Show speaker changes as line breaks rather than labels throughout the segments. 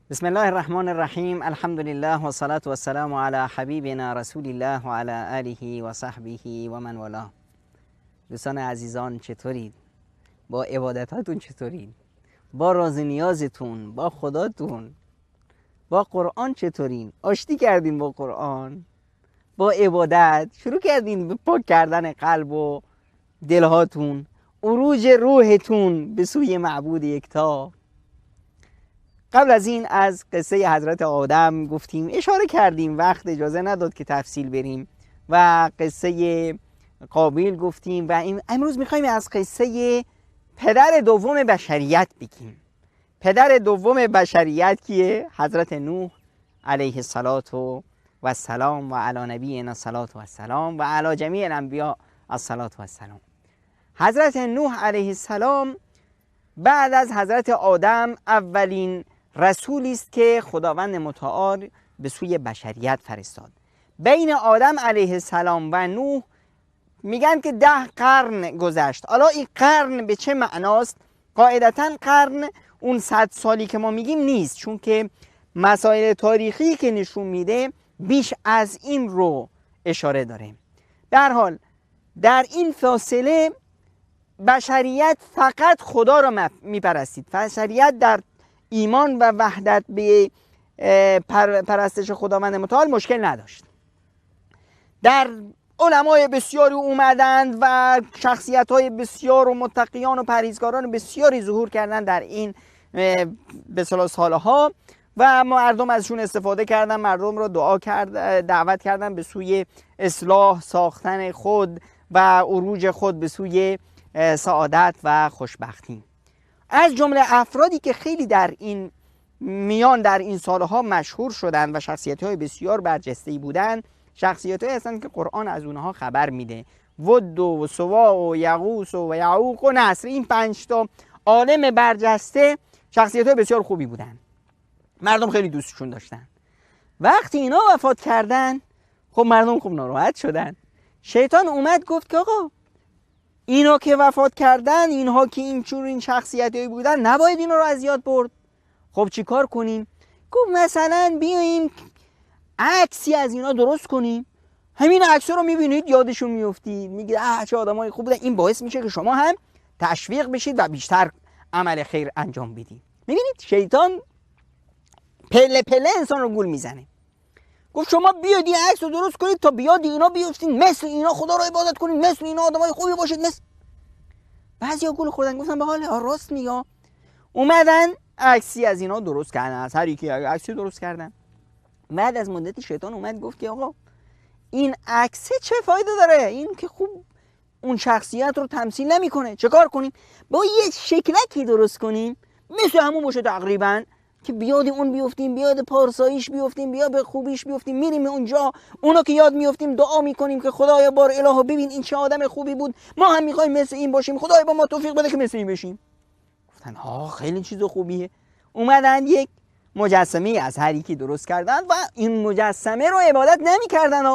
بسم الله الرحمن الرحیم. الحمد لله و صلاة و السلام علی حبیبنا رسول الله و علی آله و صحبه و من والاه. دوستان عزیزان چطورید؟ با عبادتاتون چطورید؟ با راز نیازتون، با خداتون، با قرآن چطورین؟ آشتی کردین با قرآن؟ با عبادت شروع کردین به پاک کردن قلب و دلهاتون، عروج روحتون به سوی معبود یکتا؟ قبل از این از قصه حضرت آدم گفتیم، اشاره کردیم، وقت اجازه نداد که تفصیل بریم و قصه قابیل گفتیم و امروز میخوایم از قصه پدر دوم بشریت بگیم. پدر دوم بشریت کیه؟ حضرت نوح علیه السلام و علی نبینا الصلاة و السلام و علی جمیع الانبیاء الصلاة و السلام. حضرت نوح علیه السلام بعد از حضرت آدم اولین رسولی است که خداوند متعال به سوی بشریت فرستاد. بین آدم علیه السلام و نوح میگن که 10 قرن گذشت. حالا این قرن به چه معناست؟ قاعدتاً قرن اون 100 سالی که ما میگیم نیست، چون که مسائل تاریخی که نشون میده بیش از این رو اشاره داره. به هر حال در این فاصله بشریت فقط خدا را میپرستید. بشریت در ایمان و وحدت به پرستش خداوند متعال مشکل نداشت. در علمای بسیاری اومدند و شخصیت‌های بسیار و متقیان و پرهیزگاران بسیاری ظهور کردند در این به سالها و مردم ازشون استفاده کردن، مردم را دعوت کردن به سوی اصلاح ساختن خود و عروج خود به سوی سعادت و خوشبختی. از جمله افرادی که خیلی در این سالها مشهور شدند و شخصیت‌های بسیار برجسته‌ای بودند، شخصیت‌هایی هستند که قرآن از اونها خبر میده. ود و سواع و یغوث و یعوق و نصر، این 5 تا عالم برجسته شخصیت‌های بسیار خوبی بودند. مردم خیلی دوستشون داشتن. وقتی اینا وفات کردن، خب مردم خوب ناراحت شدن. شیطان اومد گفت که آقا اینا که وفات کردن، اینها که این شخصیتی بودن، نباید اینا رو از یاد برد. خب چی کار کنیم؟ گفت مثلا بیاییم عکسی از اینا درست کنیم، همین عکس رو میبینید یادشون میفتید، میگید چه آدمای خوب بودن. این باعث میشه که شما هم تشویق بشید و بیشتر عمل خیر انجام بدید. میبینید شیطان پله پله انسان رو گول میزنه. گفت شما بیاید این عکس رو درست کنید تا بیاد اینا بیفتین، مثل اینا خدا رو عبادت کنید، مثل اینا آدمای خوبی باشید. بعضیا گول خوردن، گفتن به حال راست میگه. اومدن عکسی از اینا درست کردن، از هر یکی عکسی درست کردن. بعد از مدتی شیطان اومد گفت که آقا این عکس چه فایده داره؟ این که خوب اون شخصیت رو تمثیل نمیکنه. چه کار کنیم؟ با یه شکلکی درست کنیم مثل همون باشه تقریبا، که بیاد اون بیفتیم، بیاد پارساییش بیفتیم، بیاد به خوبیش بیفتیم، میریم اونجا اونا که یاد میفتیم دعا میکنیم که خدایا بار الهو ببین این چه آدم خوبی بود، ما هم میخوایم مثل این باشیم، خدایا با ما توفیق بده که مثل این بشیم. گفتن خیلی چیز خوبیه. اومدن یک مجسمه از هر یکی درست کردن و این مجسمه رو عبادت نمیکردن،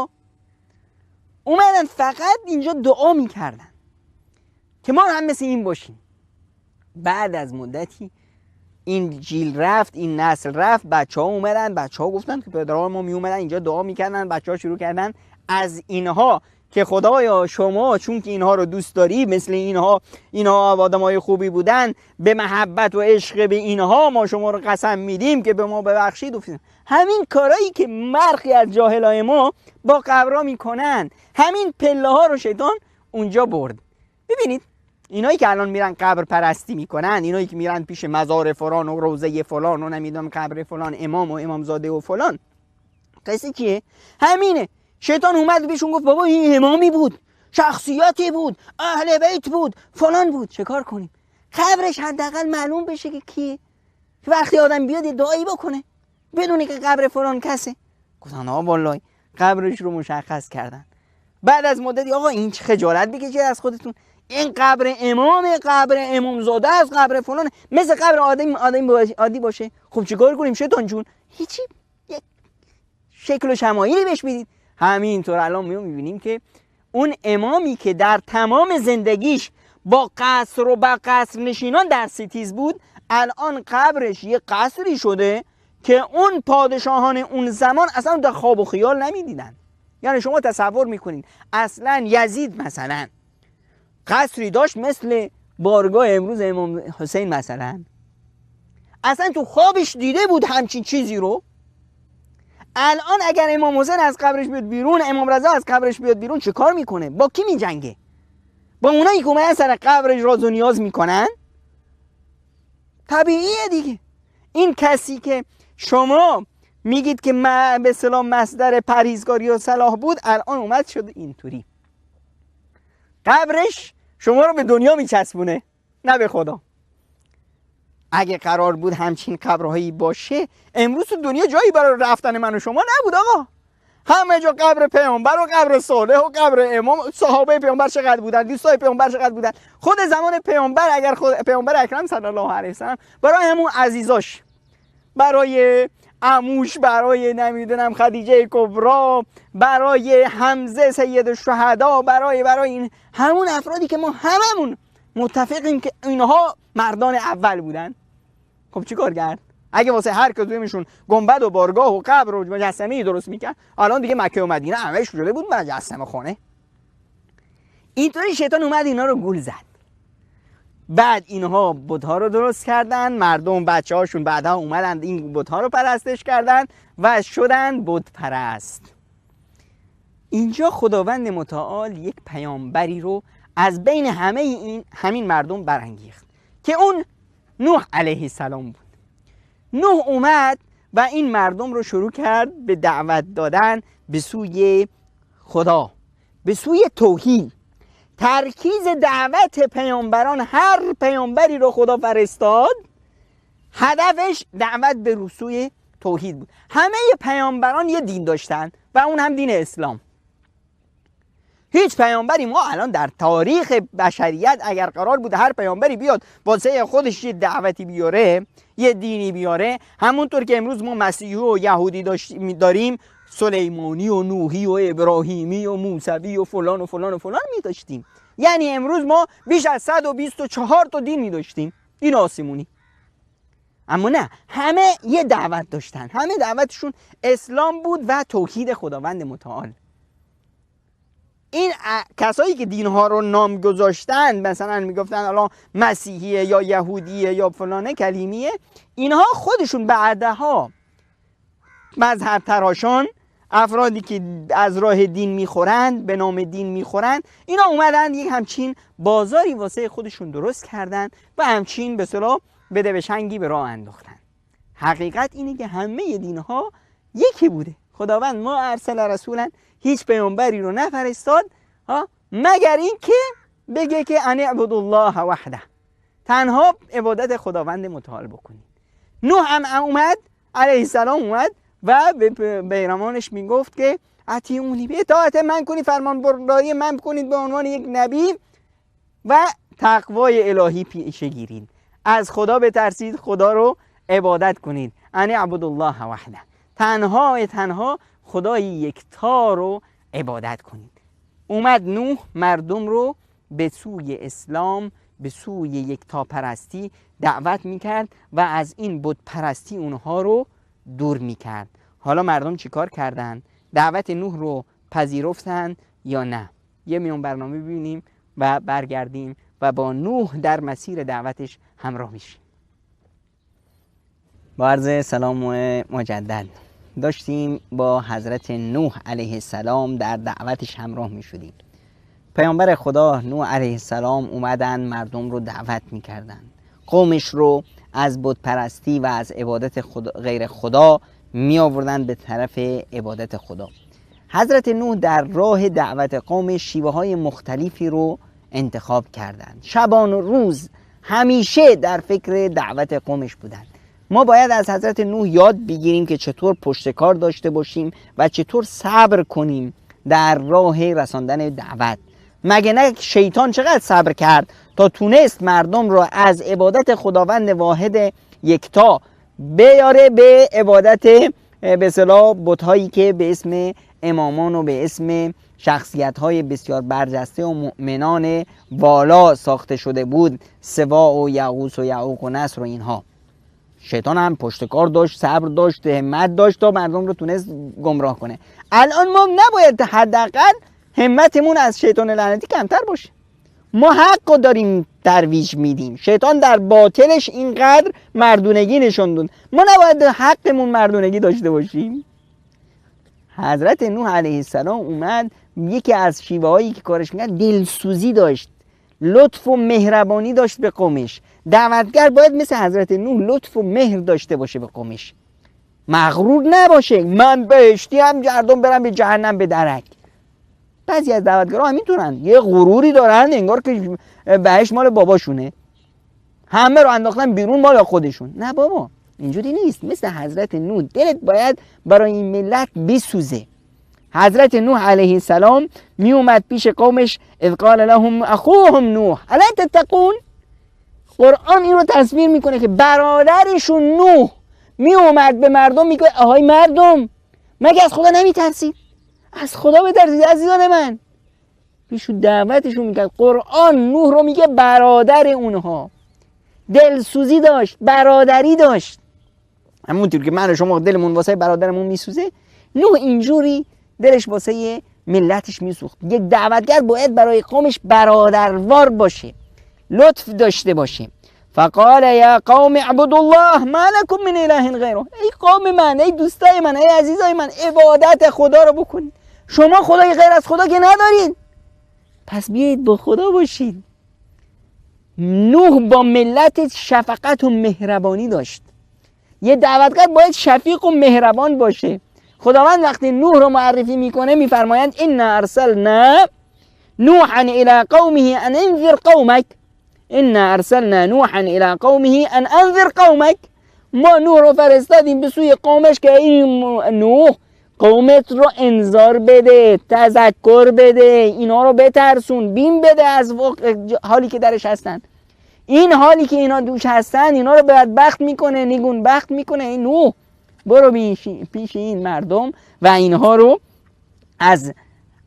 اومدن فقط اینجا دعا میکردن که ما هم مثل این باشیم. بعد از مدتی این جیل رفت، این نسل رفت، بچه‌ها اومدن، بچه‌ها گفتن که پدران ما می اومدن اینجا دعا میکردن. بچه‌ها شروع کردن از اینها که خدایا شما چون که اینها رو دوست داری، مثل اینها آدمای خوبی بودن، به محبت و عشق به اینها ما شما رو قسم میدیم که به ما ببخشید. همین کارایی که مرخی از جاهلای ما با قبرا میکنن، همین پله ها رو شیطان اونجا برد. ببینید اینایی که الان میرن قبر پرستی میکنن، اینایی که میرن پیش مزار فلان و روضه فلان و نمیدونم قبر فلان امام و امامزاده و فلان، قصه چیه؟ همینه. شیطان اومد بهشون گفت بابا این امامی بود، شخصیتی بود، اهل بیت بود، فلان بود. چه کار کنیم؟ قبرش حداقل معلوم بشه که کیه، که وقتی آدم بیاد دعایی بکنه بدونه که قبر فلان کسه. گفتن والله قبرش رو مشخص کردن. بعد از مدتی آقا این چه خجالت بکشید از خودتون، این قبر امامزاده از قبر فلان، مثل قبر عادی باشه. خب چیکار کنیم شیطان جون؟ هیچی، یک شکل و شمایلی بهش بدید. همینطور الان میبینیم که اون امامی که در تمام زندگیش با قصر و با قصر نشینان در ستیز بود، الان قبرش یه قصری شده که اون پادشاهان اون زمان اصلا در خواب و خیال نمیدیدن. یعنی شما تصور میکنین اصلا یزید مثلا قصری داشت مثل بارگاه امروز امام حسین مثلا؟ اصلا تو خوابش دیده بود همچین چیزی رو؟ الان اگر امام حسین از قبرش بیاد بیرون، امام رضا از قبرش بیاد بیرون، چه کار میکنه؟ با کی میجنگه؟ با اونایی که اومدن سر قبرش راز و نیاز میکنن؟ طبیعیه دیگه. این کسی که شما میگید که به اصطلاح مصدر پرهیزگاری و صلاح بود، الان اومد شده اینطوری. قبرش شما رو به دنیا میچسبونه، نه به خدا. اگه قرار بود همچین قبرهایی باشه، امروز تو دنیا جایی برای رفتن من و شما نبود آقا. همه جا قبر پیامبر و قبر صالح و قبر امام. صحابه پیامبر چقدر بودن، دوستای پیامبر چقدر بودن. خود زمان پیامبر، اگر خود پیامبر اکرم صلی الله علیه و سلم برای همون عزیزاش، برای عموش، برای نمیدونم خدیجه کبرا، برای حمزه سید الشهدا، برای این همون افرادی که ما هممون متفقیم که اینها مردان اول بودن، خب چی کار کرد؟ اگه واسه هر کدومشون گنبد و بارگاه و قبر و مجسمه‌ای درست میکرد، الان دیگه مکه و مدینه همش شده بود مجسمه خانه. اینطوری شیطان اومد اینا رو گول زد. بعد اینها بت‌ها رو درست کردن، مردم بچه‌هاشون بعدها اومدن این بت‌ها رو پرستش کردن و شدن بت پرست. اینجا خداوند متعال یک پیامبری رو از بین همین مردم برانگیخت که اون نوح علیه السلام بود. نوح اومد و این مردم رو شروع کرد به دعوت دادن به سوی خدا، به سوی توحید. ترکیز دعوت پیامبران، هر پیامبری رو خدا فرستاد هدفش دعوت به سوی توحید بود. همه پیامبران یه دین داشتن و اون هم دین اسلام. هیچ پیامبری ما الان در تاریخ بشریت اگر قرار بود هر پیامبری بیاد واسه خودش یه دعوتی بیاره، یه دینی بیاره، همونطور که امروز ما مسیحی و یهودی داریم، سلیمانی و نوحی و ابراهیمی و موسوی و فلان و فلان و فلان می داشتیم. یعنی امروز ما بیش از 124 تا دین می داشتیم، دین آسمونی. اما نه، همه یه دعوت داشتن، همه دعوتشون اسلام بود و توحید خداوند متعال. این کسایی که دینها رو نام گذاشتن، مثلا میگفتن الان مسیحیه یا یهودیه یا فلانه کلیمیه، اینها خودشون بعدها مذهب تراشان، افرادی که از راه دین میخورند، به نام دین میخورند، اینا اومدن یک همچین بازاری واسه خودشون درست کردن و همچین به اصطلاح بده بشنگی به راه انداختن. حقیقت اینه که همه دینها یکی بوده. خداوند ما ارسل رسولا، هیچ پیامبری رو نفرستاد مگر این که بگه که ان اعبدوا الله وحده، تنها عبادت خداوند متعال بکنید. نوح هم اومد علیه السلام اومد و به بیرمانش میگفت که اطیعونی، به اطاعت من کنید، فرمان برداری من کنید به عنوان یک نبی و تقوای الهی پیشه گیرید، از خدا بترسید، خدا رو عبادت کنید. ان اعبدوا الله وحده، تنها خدای یکتا رو عبادت کنید. اومد نوح مردم رو به سوی اسلام، به سوی یکتا پرستی دعوت میکرد و از این بت پرستی اونها رو دور میکرد. حالا مردم چیکار کردن؟ دعوت نوح رو پذیرفتن یا نه؟ یه میون برنامه ببینیم و برگردیم و با نوح در مسیر دعوتش همراه میشیم. با عرض سلام مجدد، داشتیم با حضرت نوح علیه السلام در دعوتش همراه می شدیم. پیامبر خدا نوح علیه السلام اومدن مردم رو دعوت می کردن، قومش رو از بت پرستی و از عبادت غیر خدا می آوردن به طرف عبادت خدا. حضرت نوح در راه دعوت قومش شیوه های مختلفی رو انتخاب کردند. شبان و روز همیشه در فکر دعوت قومش بودند. ما باید از حضرت نوح یاد بگیریم که چطور پشتکار داشته باشیم و چطور صبر کنیم در راه رساندن دعوت. مگه نه شیطان چقدر صبر کرد تا تونست مردم را از عبادت خداوند واحد یکتا بیاره به عبادت به اصطلاح بت‌هایی که به اسم امامان و به اسم شخصیت‌های بسیار برجسته و مؤمنان والا ساخته شده بود، سواع و یغوث و یعوق و نصر و اینها. شیطان هم پشتکار داشت، صبر داشت، همت داشت تا مردم رو تونست گمراه کنه. الان ما نباید حداقل همتمون از شیطان لعنتی کمتر باشه. ما حق داریم ترویج میدیم. شیطان در باطلش اینقدر مردونگی نشون داد، ما نباید حقمون مردونگی داشته باشیم. حضرت نوح علیه السلام اومد، یکی از شیوه هایی که کارش میکرد دلسوزی داشت، لطف و مهربانی داشت به قومش. دعوتگر باید مثل حضرت نوح لطف و مهر داشته باشه به قومش، مغرور نباشه من بهشتی هم مردم برم به جهنم به درک. بعضی از دعوتگرها همینطورن، یه غروری دارن انگار که بهشت مال باباشونه، همه رو انداختن بیرون مال خودشون. نه بابا، اینجوری نیست. مثل حضرت نوح دلت باید برای این ملت بسوزه. حضرت نوح علیه السلام می اومد پیش قومش، اذ قال لهم اخوهم نوح الا تتقون. قرآن این رو تصویر میکنه که برادرشون نوح می اومد به مردم میگه آهای مردم، مگه از خدا نمیترسید؟ از خدا بترسید عزیزان من. پیشو دعوتشون میکرد. قرآن نوح رو میگه برادر اونها، دلسوزی داشت، برادری داشت. همونطور که من و شما دلمون واسه برادرمون میسوزه، نوح اینجوری دلش واسه ملتش میسوخت. یک دعوتگر باید برای قومش برادروار باشه، لطف داشته باشه. فقال یا قوم اعبدوا الله ما لكم من اله غیره. ای قوم من، ای دوستای من، ای عزیزای من، عبادت خدا رو بکنید. شما خدای غیر از خدا که ندارید، پس بیایید با خدا باشید. نوح با ملت شفقت و مهربانی داشت. یه دعوتگر باید شفیق و مهربان باشه. خداوند وقتی نوح رو معرفی میکنه میفرمایند انا ارسلنا نوحا الى قومه ان انذر قومک. انا ارسلنا نوحا الى قومه ان انذر قومک. ما نوح رو فرستادیم به سوی قومش که این نوح قومت رو انذار بده، تذکر بده، اینا رو بترسون، بیم بده از حالی که درش هستن. این حالی که اینا دوش هستن اینا رو بدبخت میکنه، نیگون بخت میکنه. این نوح برو پیش این مردم و اینها رو از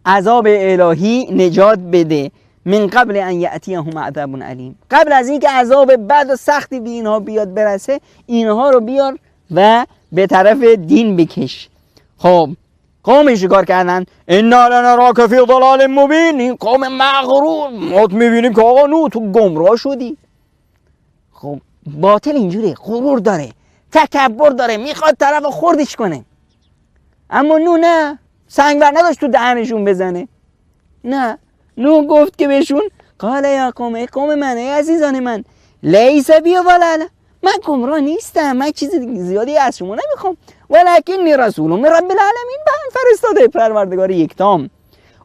عذاب الهی نجات بده. من قبل ان یأتیهم عذاب علیم، قبل از اینکه عذاب بد و سختی به اینها بیاد برسه، اینها رو بیار و به طرف دین بکش. خب قوم چیکار کردن؟ انا لنراک فی ضلال مبین. این قوم مغرور، ما میبینیم که آقا نوح تو گمراه شدی. خب باطل اینجوری غرور داره، تکبر داره، میخواد طرف خوردش کنه. اما نوح نه، سنگبر نداشت تو دهنشون بزنه. نه، نوح گفت که بهشون قال یا قوم، ای قوم من، ای عزیزان من، لیس بی ضلال، من گمراه نیستم، من چیز زیادی از شما نمیخوام، ولکنی رسول من رب العالمین، من فرستاده پروردگار یکتام.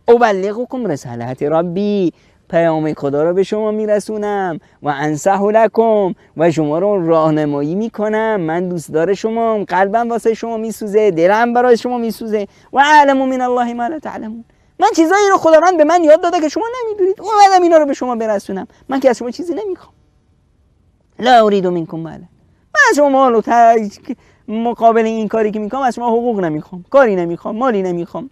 ابلغکم رسالات ربی، پیام خدا رو به شما میرسونم. و انصح لکم، و شما رو راهنمایی میکنم. من دوستدار شما، قلبم واسه شما میسوزه، دلم برای شما میسوزه. و اعلم من الله ما لا تعلمون، من چیزایی رو خداوند به من یاد داده که شما نمیدونید، اومدم اینا رو به شما برسونم. من که از شما چیزی نمیخوام. لا اريد منکم مالا، من از شما مال مقابل این کاری که میکنم از شما حقوق نمیخوام، کاری نمیخوام، مالی نمیخوام.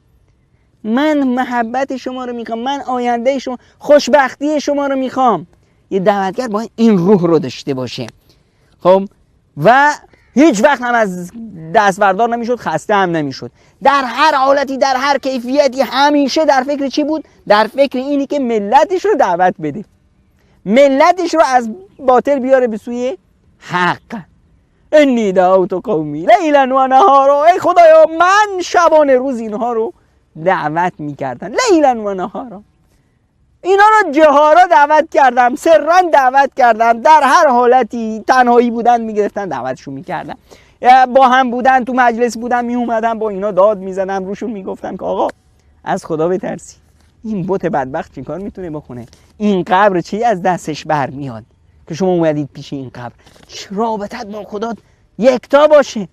من محبت شما رو میخوام، من آینده شما، خوشبختی شما رو میخوام. یه دعوتگر باید این روح رو داشته باشه. خب و هیچ وقت هم از دست بردار نمیشد، خسته هم نمیشد. در هر حالتی، در هر کیفیتی، همیشه در فکر چی بود؟ در فکر اینی که ملتش رو دعوت بده، ملتش رو از باطل بیاره به سوی حق. انی دعوت قومی لیلا و نهارا، ای خدایا من شبانه روز اینها رو دعوت میکردم. لیلا و نهارا، اینا رو جهارا دعوت کردم، سرا دعوت کردم، در هر حالتی تنهایی بودن میگرفتن دعوتشون میکردم، با هم بودن تو مجلس بودن میومدم با اینا داد میزدم، روشون میگفتم که آقا از خدا بترسی. این بت بدبخت چی کار میتونه بکنه؟ این قبر چی از دستش برمیاد که شما اومدید پیش این قبر؟ رابطت با خدا یکتا باشه.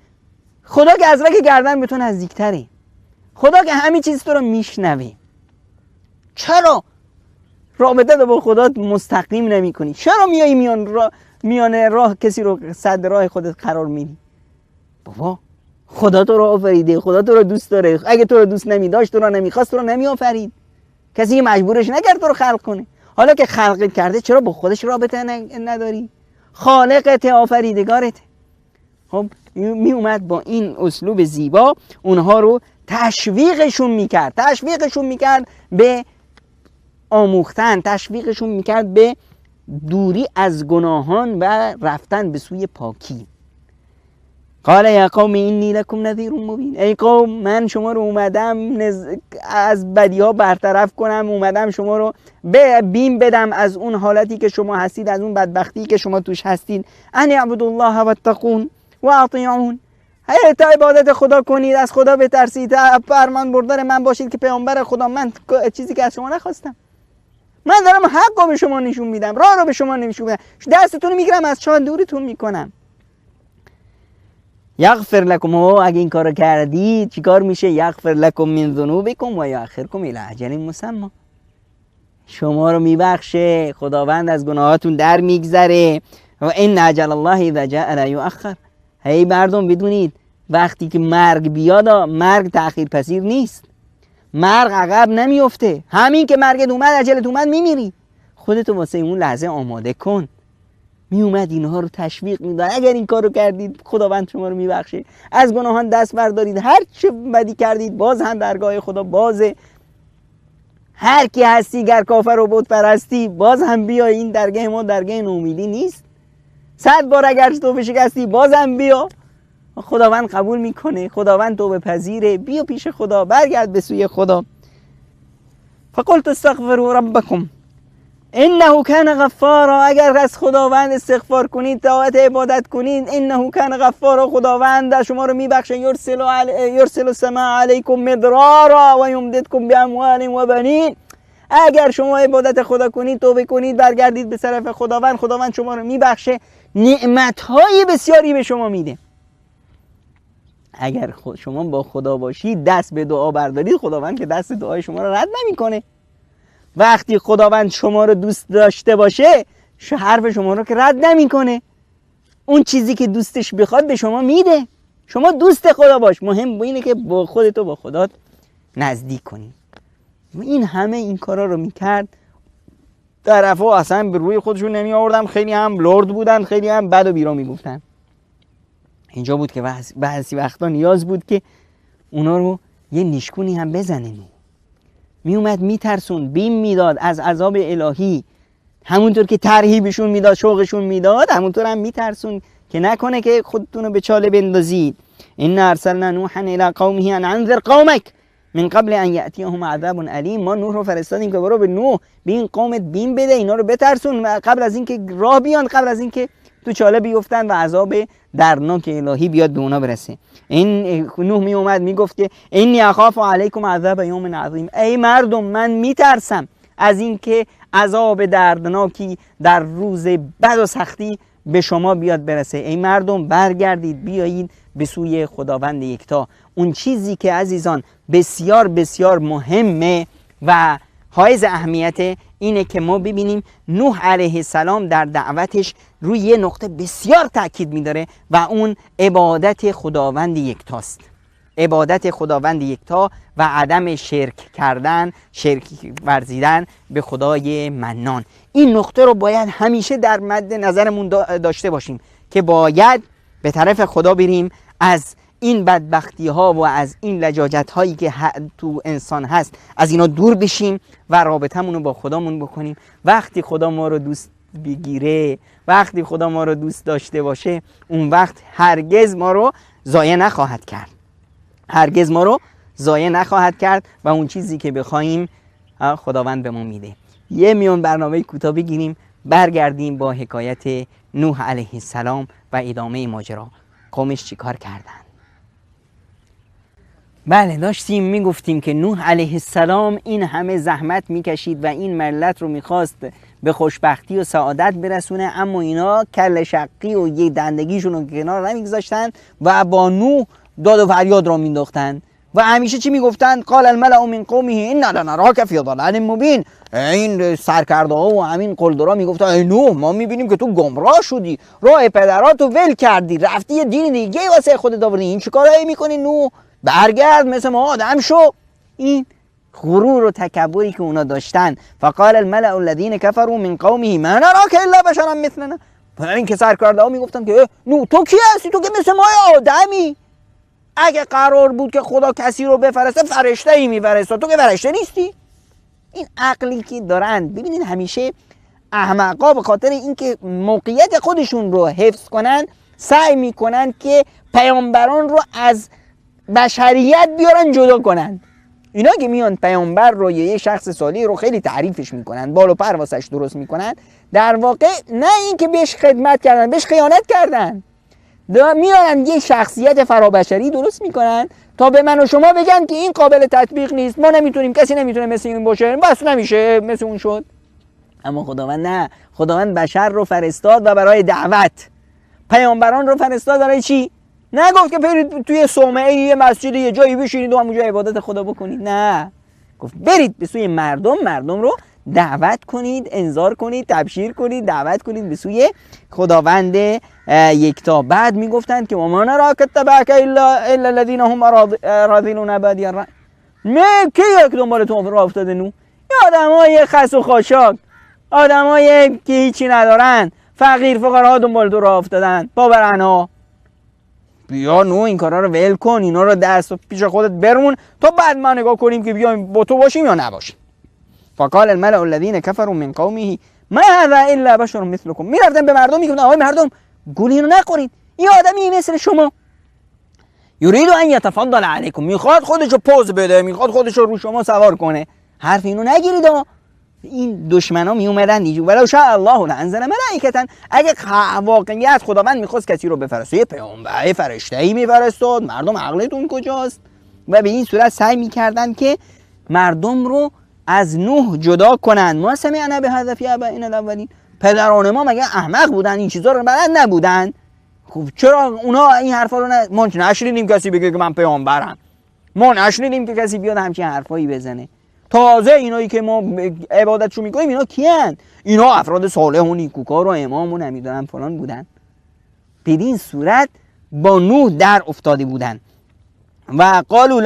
خدا که از رگ گردن به تو نزدیکتره، خدا که همه چیز تو رو میشنوه. چرا رابطه با خدا مستقیم نمی کنی؟ چرا میایی میان راه کسی رو صد راه خودت قرار میدی؟ بابا خدا تو رو آفریده، خدا تو رو دوست داره. اگه تو رو دوست نمی داشت، تو رو نمیخواست، تو رو نمی آفرید. کسی مجبورش نکرد تو رو خلق کنه. حالا که خلق کرده چرا با خودش رابطه نداری؟ خالقت، آفریدگارت. خب می اومد با این اسلوب زیبا اونها رو تشویقشون میکرد به آموختن، تشویقشون میکرد به دوری از گناهان و رفتن به سوی پاکی. قال یا قوم اینی لکم نذیر مبین، ای قوم من شما رو اومدم از بدی ها برطرف کنم، اومدم شما رو بیم بدم از اون حالتی که شما هستید، از اون بدبختی که شما توش هستید. ان اعبدوا الله واتقون و اطیعون، تا عبادت خدا کنید، از خدا بترسید، فرمان بردار من باشید که پیامبر خدا. من چیزی که از شما نخواستم، من دارم حق رو به شما نشون میدم، راه رو به شما نشون میدم، دستتون رو میگیرم از چاه دورتون میکنم. یغفر لکم، اگه این کارو کردید چیکار میشه؟ یغفر لکم من ذنوبکم و یؤخرکم الی اجل مسمی، شما رو میبخشه، خداوند از گناهاتون در میگذره. و ان اجل الله اذا جاء لا یؤخر، هی مردم بدونید وقتی که مرگ بیاد، مرگ تأخیر پذیر نیست، مرگ عقب نمیفته، همین که مرگت اومد، اجلت اومد، میمیری. خودتو واسه اون لحظه آماده کن. میومد اینها رو تشویق میداد، اگر این کارو کردید خداوند شما رو میبخشه، از گناهان دست بردارید، هر چه بدی کردید باز هم درگاه خدا بازه، هر کی هستی گر کافر و بت پرستی باز هم بیا، این درگاه ما درگاه نومیدی نیست. 100 بار اگر توبه شکستی باز هم بیا، خداوند قبول میکنه، خداوند توبه پذیره. بیا پیش خدا، برگرد به سوی خدا. فقلت استغفروا ربکم انه کان غفارا، اگر از خداوند استغفار کنید، طاعت عبادت کنید، انه کان غفارا، خداوند شما رو میبخشه. یرسل السماء علیکم مدرارا و یمددکم باموال و بنین، اگر شما عبادت خدا کنید، توبه کنید، برگردید به طرف خداوند، خداوند شما رو میبخشه، نعمت‌های بسیاری به شما میده. اگر شما با خدا باشید، دست به دعا بردارید، خداوند که دست دعای شما رو رد نمیکنه. وقتی خداوند شما رو دوست داشته باشه، حرف شما رو که رد نمیکنه، اون چیزی که دوستش بخواد به شما میده. شما دوست خدا باش، مهم اینه که با خودتو با خدا نزدیک کنی. این همه این کارا رو میکرد، طرفا اصلا به روی خودشون نمی آوردن، خیلی هم لرد بودن، خیلی هم بد و بیرا میگفتن. اینجا بود که بعضی وقتا نیاز بود که اونا رو یه نیشکونی هم بزنه. می اومد میترسون، بیم میداد از عذاب الهی، همونطور که ترهیبشون میداد، شوقشون میداد، همونطور هم میترسون که نکنه که خودتون رو به چاله بندازید. ان ارسلنا نوحا الی قومه ان انذر قومک من قبل ان یاتیهم عذاب علیم، ما نوح رو فرستادیم که برو به نوح، به این قومت بیم بده، اینا رو بترسون قبل از اینکه راه بیان، قبل از اینکه تو چاله بیفتن و عذاب درناک الهی بیاد به اونا برسه. این نوح می اومد میگفت که انی اخاف علیکم عذاب یوم عظیم، ای مردم من میترسم از اینکه عذاب دردناکی در روز بد و سختی به شما بیاد برسه. ای مردم برگردید، بیایید به سوی خداوند یکتا. اون چیزی که عزیزان بسیار بسیار مهمه و حائز اهمیت اینه که ما ببینیم نوح علیه السلام در دعوتش روی یه نقطه بسیار تاکید می‌داره و اون عبادت خداوند یکتاست. عبادت خداوند یکتا و عدم شرک کردن، شرک ورزیدن به خدای منان. این نقطه رو باید همیشه در مد نظرمون داشته باشیم که باید به طرف خدا بریم، از این بدبختی ها و از این لجاجت هایی که تو انسان هست از اینا دور بشیم و رابطمون رو با خدامون بکنیم. وقتی خدا ما رو دوست بگیره، وقتی خدا ما رو دوست داشته باشه، اون وقت هرگز ما رو ضایع نخواهد کرد، هرگز ما رو ضایع نخواهد کرد و اون چیزی که بخوایم خداوند به ما میده. یه میون برنامه کوتاه بگیریم، برگردیم با حکایت نوح علیه السلام و ادامه ماجرا. قومش چیکار کردن؟ بله، داشتیم میگفتیم که نوح علیه السلام این همه زحمت میکشید و این ملت رو میخواست به خوشبختی و سعادت برسونه، اما اینا کل شقی و یه دندگیشون رو کنار نمیگذاشتن و با نوح داد و فریاد را مینداختن و همیشه چی میگفتن؟ قال الملأ من قومه انا لنراک فی ضلال مبین. این سرکرده ها و همین قلدرها میگفتن ای نوح، ما میبینیم که تو گمراه شدی، راه پدراتو ول کردی، رفتی یه دین دیگه واسه خودت آوردی، این چیکارایی میکنی نوح؟ برگرد مثل ما آدم شو. این غرور و تکبری که اونا داشتن. فقال الملأ الذين كفروا من قومه ما نراك الا بشرا مثلنا، برای این که سرکرده ها میگفتن که نوح تو کی هستی؟ تو که مثل ما آدمی. اگه قرار بود که خدا کسی رو بفرسته فرشته ای میفرسته، تو که فرشته نیستی. این عقلی که دارن، ببینید همیشه احمقا به خاطر اینکه موقعیت خودشون رو حفظ کنن سعی میکنن که پیامبران رو از بشریت بیارن جدا کنن. اینا که میان پیامبر رو یا یه شخص صالح رو خیلی تعریفش میکنن، بال و پر واسش درست میکنن، در واقع نه اینکه بهش خدمت کردن، بهش خیانت کردن. میارن یه شخصیت فرابشری درست میکنن تا به من و شما بگن که این قابل تطبیق نیست، ما نمیتونیم، کسی نمیتونه مثل این باشه، بس نمیشه مثل اون شد. اما خداوند نه، خداوند بشر رو فرستاد و برای دعوت، پیامبران رو فرستاد برای چی؟ نگفت که برید توی صومعه یه مسجد یه جایی بشینید و همونجا عبادت خدا بکنید، نه، گفت برید به سوی مردم رو دعوت کنید، انذار کنید، تبشیر کنید، دعوت کنید به سوی خداوند یکتا. بعد میگفتند که ما نراک اتبعک الا الذین هم راذلون بادی الرأی. کی یک دنبال تو راه افتاده نو؟ این آدمای خس و خاشاک، آدمای که هیچی ندارن، فقیر فقرا دنبال تو راه افتادن، باورنا. بیا نو این کارا رو ول کن، اینا رو دست پیش خودت برمون تا بعد ما نگاه کنیم که بیایم با تو باشیم یا نباشیم. فقال الملأ الذين كفروا من قومه ما هذا الا بشر مثلكم. میرفتن به مردم میگفتن آقای مردم گول اینو نخورید، این آدمی مثل شما. یرید ان یتفضل علیکم، میخواد خودشو پوز بده، میخواد خودشو رو شما سوار کنه. حرف اینو نگیرید. این دشمنا می اومدن دیگه، ولو شاء الله لانزل ملائکه. اگه واقعیت خداوند میخواست کسی رو بفرسته، یه پیامبر فرشته‌ای میفرستاد. مردم عقلتون کجاست؟ و به این صورت سعی میکردن که مردم رو از نوح جدا کنن. ما سمعنا بهذا فی آبائنا الاولین. پدران ما مگه احمق بودن؟ این چیزا رو بلد نبودن؟ خب چرا اونا این حرفا رو ما نشنیدیم کسی بگه که من پیامبرم؟ ما نشنیدیم که کسی بیاد همچین حرفایی بزنه. تازه اینایی که ما عبادتشو میکنیم اینا کیان؟ اینا افراد صالح و نیکوکار و امام و نمیدونم فلان بودن. بدین صورت با نوح در افتاده بودن. و قالوا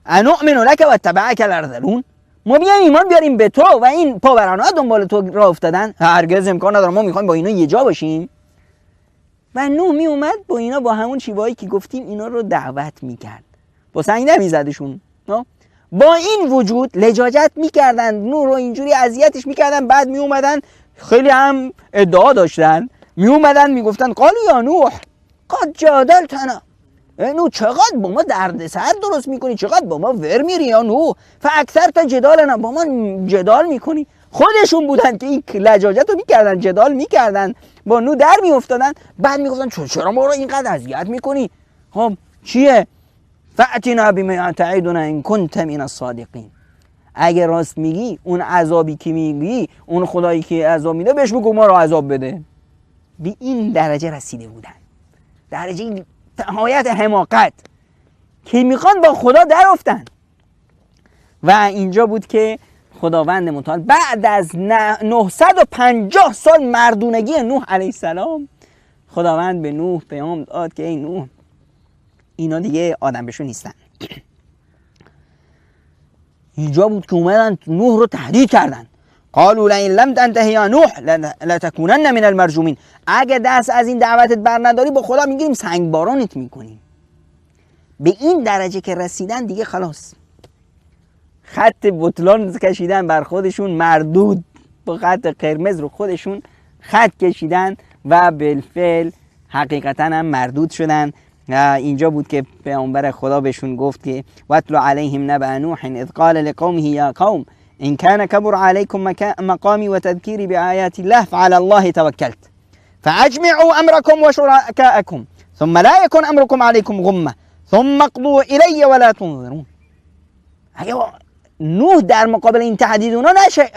انؤمن لك واتبعك الارذلون. ما بیایم ایمان بیاریم به تو و این پاوران‌ها دنبال تو راه افتادن؟ هرگز امکان نداره، ما میخوایم با اینا یه جا باشیم. و نوح می اومد با اینا با همون شیوهایی که گفتیم اینا رو دعوت میکرد، با سنگ نمیزدشون. با این وجود لجاجت میکردن، نوح رو اینجوری اذیتش میکردن. بعد می اومدن خیلی هم ادعا داشتن، می اومدن میگفتن قالوا یا نوح قد جادلتنا. نوح چقدر با ما دردسر درست میکنی، چقدر با ما ور میری یا نوح، فاکثرت جدالنا، با ما جدال میکنی. خودشون بودن که این لجاجت رو میکردن، جدال میکردن، با نوح در میافتادن. بعد میگفتن چرا ما رو اینقدر اذیت میکنی؟ خب چیه؟ فأتنا بما تعدنا ان كنت من الصادقین. اگه راست میگی اون عذابی که میگی، اون خدایی که عذاب میده بهش بگو ما رو عذاب بده. به این درجه رسیده بودن، درجه نهایت حماقت که میخوان با خدا در افتن. و اینجا بود که خداوند متعال بعد از 950 سال مردونگی نوح علیه السلام، خداوند به نوح پیام داد که ای نوح، اینا دیگه آدم بشو نیستن. اینجا بود که اومدن نوح رو تهدید کردن. قالوا لئن لم تنته یا نوح لتکونن من المرجومین. اگه دست از این دعوتت بر نداری با خدا میگیریم سنگبارانت میکنیم. به این درجه که رسیدن دیگه خلاص، خط بطلان کشیدن بر خودشون، مردود با خط قرمز رو خودشون خط کشیدن و بالفعل حقیقتا هم مردود شدن. اینجا بود که پیامبر خدا بهشون گفت که واتل علیهم نبأ نوح اذ قال لقومه یا قوم ان كان كبر عليكم مقامي وتذكيري بآيات الله فعلى الله توكلت فاجمعوا امركم وشركاءكم ثم لا يكن امركم عليكم غمه ثم اقضوا الي ولا تنظرون. نوح در مقابل این تهدید اونا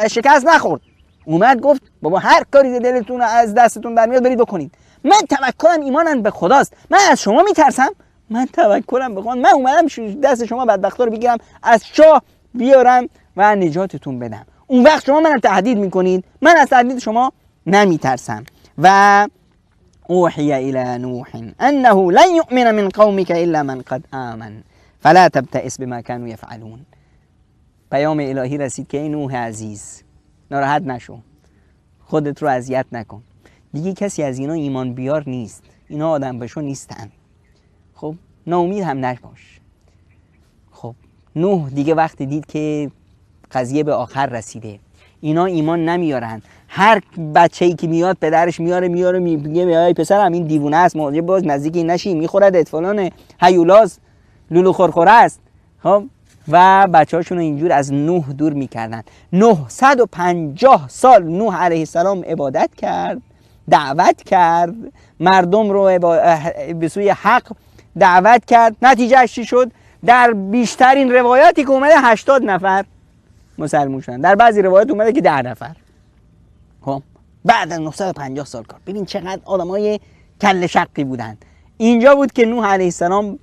شکست نخورد، اومد گفت بابا هر کاری دلتون از دستتون برمیاد برید بکنید. من توکلم ایمانم به خداست، من از شما میترسم، من توکلم به خدا، من اومدم دست شما بدبختا رو بگیرم، از شاه بیارم و نجاتتون بدم. اون وقت شما منم تهدید میکنید، من از تهدید شما نمیترسم. و اوحی الی نوح انه لن یؤمن من قومك الا من قد آمن فلا تبتئس بما كانوا يفعلون. پیام الهی رسید که ای نوح عزیز، ناراحت نشو، خودت رو اذیت نکن. دیگه کسی از اینا ایمان بیار نیست، اینا آدم بشو نیستن. خب ناامید هم نباش. خب نوح دیگه وقتی دید که قضیه به آخر رسیده، اینا ایمان نمیارن، هر بچه‌ای که میاد پدرش میاره میگه ای پسرم این دیوونه است، ما باز نزدیک این نشی، میخورد فلان هیولاس لولو خورخوره است. خب و بچه‌هاشون رو اینجور از نوح دور میکردن. 950 سال نوح علیه السلام عبادت کرد، دعوت کرد، مردم رو به سوی حق دعوت کرد. نتیجه چی شد؟ در بیشترین روایاتی که اومده 80 نفر مسلمون شدن، در بعضی روایات اومده که 10 نفر. خب بعد از 950 سال کار، ببین چقدر آدمای کله شقی بودن. اینجا بود که نوح علیه السلام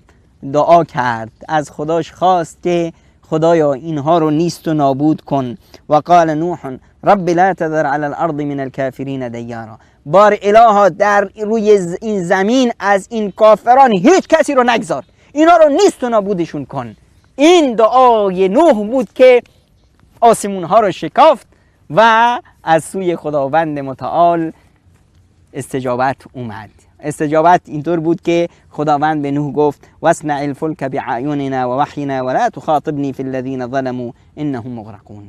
دعا کرد، از خداش خواست که خدایا اینها رو نیست و نابود کن. و قال نوح رب لا تذر على الارض من الكافرین دیارا، بار الها در روی این زمین از این کافران هیچ کسی رو نگذار، اینا رو نیست و نابودشون کن. این دعای نوح بود که آسمون ها رو شکافت و از سوی خداوند متعال استجابت اومد. استجابت اینطور بود که خداوند به نوح گفت واصنع الفلک باعیننا و وحینا ولا تخاطبنی فی الذین ظلموا انهم مغرقون.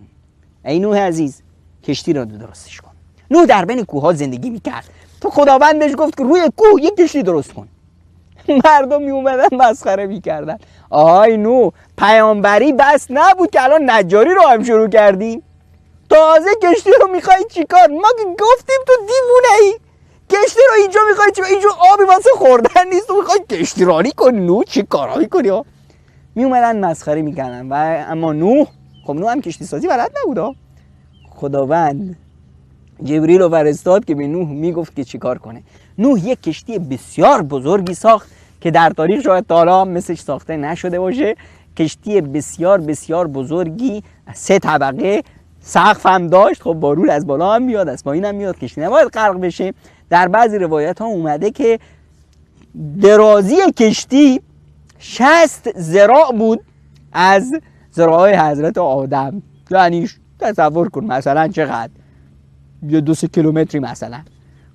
ای نوح عزیز کشتی رو درستش کن. نوح در بین کوه ها زندگی میکرد، تو خداوند بهش گفت که روی کوه یک کشتی درست کن. مردم می اومدن مسخره میکردن. آهای نوح پیامبری بس نبود که الان نجاری رو هم شروع کردیم؟ تازه کشتی رو میخوای چیکار؟ ما که گفتیم تو دیوونه ای، کشتی رو اینجا میخوای چیکار؟ اینجا آبی واسه خوردن نیست، تو میخوای کشتی رانی کنی؟ نوح چی کارا میکنی ها؟ می اومدن مسخره میکردن. و اما نوح، خب نوح هم کشتی سازی بلد نبود. خداوند جبریل رو فرستاد که به نوح میگفت که چیکار کنه. نوح یک کشتی بسیار بزرگی ساخت که در تاریخ شاید تا حالا مثلش ساخته نشده باشه. کشتی بسیار بسیار بزرگی، 3 طبقه، سقف هم داشت. خب بارون از بالا هم میاد، از پایین هم میاد، کشتی نباید غرق بشه. در بعضی روایت ها اومده که درازی کشتی 60 ذراع بود از ذراع حضرت آدم. یعنی تصور کن مثلا چقدر، 2-3 کیلومتری مثلا.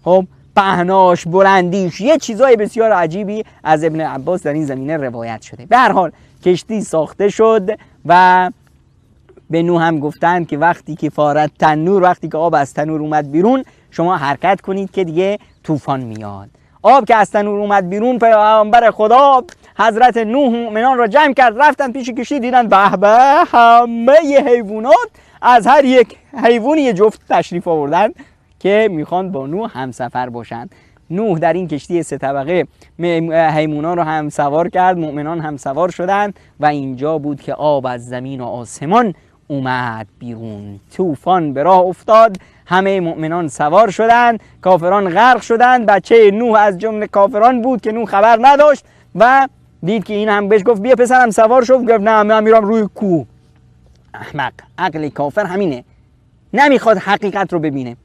خب پهناش، بلندیش، یه چیزای بسیار عجیبی از ابن عباس در این زمینه روایت شده. به هر حال کشتی ساخته شد و به نوح هم گفتند که وقتی که فارت تنور، وقتی که آب از تنور اومد بیرون، شما حرکت کنید که دیگه طوفان میاد. آب که از تنور اومد بیرون، پیامبر خدا حضرت نوح مؤمنان را جمع کرد، رفتن پیش کشتی، دیدن به به همه حیوانات از هر یک حیوانی یه جفت تشریف آوردن که میخوان با نوح همسفر باشند. نوح در این کشتی 3 طبقه حیوانات رو هم سوار کرد، مؤمنان هم سوار شدند و اینجا بود که آب از زمین و آسمان اومد بیرون. طوفان به راه افتاد، همه مؤمنان سوار شدند، کافران غرق شدند. بچه نوح از جمله کافران بود که نوح خبر نداشت و دید که این هم بهش گفت بیا پسرم سوار شو. گفت نه من میرم روی کوه. احمق، عقل کافر همینه، نمیخواد حقیقت رو ببینه.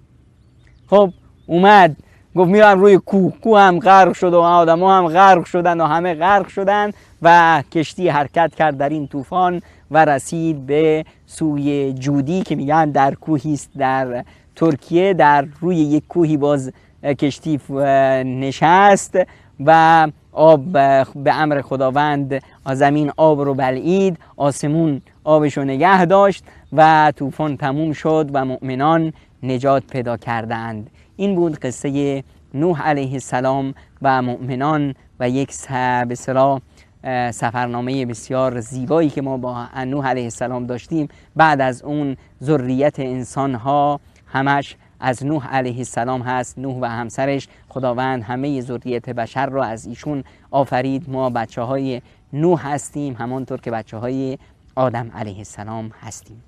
خب اومد گفت میرم روی کوه. کوه هم غرق شد و آدم ها هم غرق شدن و همه غرق شدن و کشتی حرکت کرد در این طوفان و رسید به سوی جودی که میگن در کوهی است در ترکیه. در روی یک کوهی باز کشتی نشست و آب به امر خداوند زمین آب رو بلعید، آسمون آبش رو نگه داشت و طوفان تموم شد و مؤمنان نجات پیدا کردند. این بود قصه نوح علیه السلام و مؤمنان و یک به اصطلاح سفرنامه بسیار زیبایی که ما با نوح علیه السلام داشتیم. بعد از اون ذریت انسان ها همش از نوح علیه السلام هست. نوح و همسرش، خداوند همه ذریت بشر را از ایشون آفرید. ما بچه های نوح هستیم همانطور که بچه های آدم علیه السلام هستیم.